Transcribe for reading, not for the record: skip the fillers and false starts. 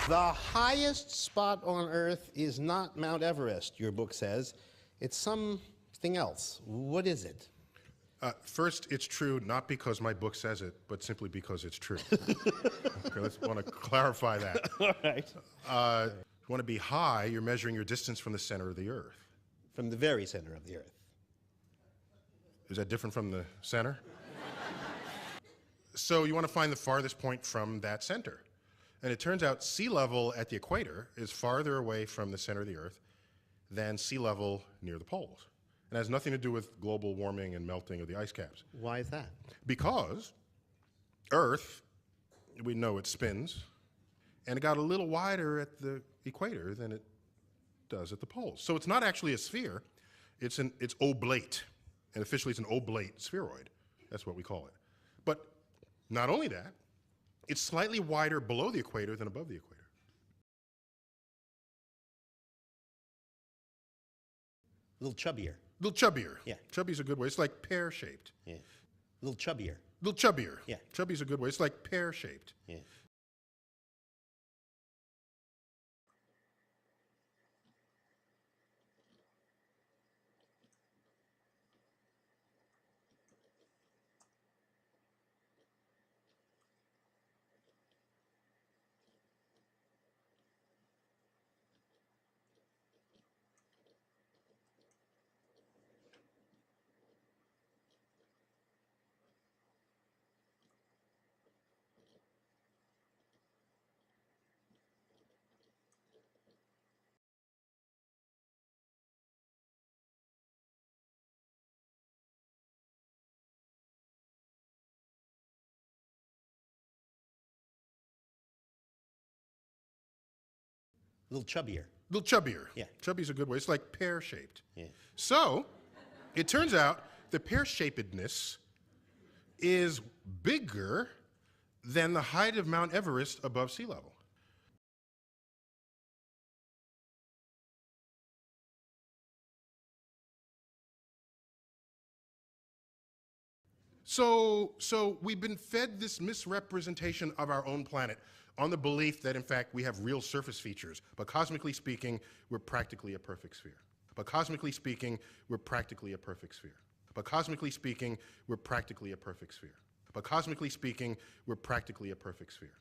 The highest spot on Earth is not Mount Everest, your book says. It's something else. What is it? First, it's true not because my book says it, but simply because it's true. Okay, let's want to clarify that. All right. If you want to be high, you're measuring your distance from the center of the Earth. From the very center of the Earth. Is that different from the center? So you want to find the farthest point from that center. And it turns out sea level at the equator is farther away from the center of the Earth than sea level near the poles. It has nothing to do with global warming and melting of the ice caps. Why is that? Because Earth, we know it spins, and it got a little wider at the equator than it does at the poles. So it's not actually a sphere, it's oblate. And officially it's an oblate spheroid. That's what we call it. But not only that, it's slightly wider below the equator than above the equator. A little chubbier. A little chubbier. Yeah. Chubby's a good way. It's like pear-shaped. Yeah. A little chubbier. A little chubbier. Yeah. Chubby's a good way. It's like pear-shaped. Yeah. A little chubbier. A little chubbier. Yeah. Chubby's a good way. It's like pear-shaped. Yeah. So, it turns out the pear-shapedness is bigger than the height of Mount Everest above sea level. So we've been fed this misrepresentation of our own planet on the belief that, in fact, we have real surface features. But cosmically speaking, we're practically a perfect sphere. But cosmically speaking, we're practically a perfect sphere. But cosmically speaking, we're practically a perfect sphere. But cosmically speaking, we're practically a perfect sphere.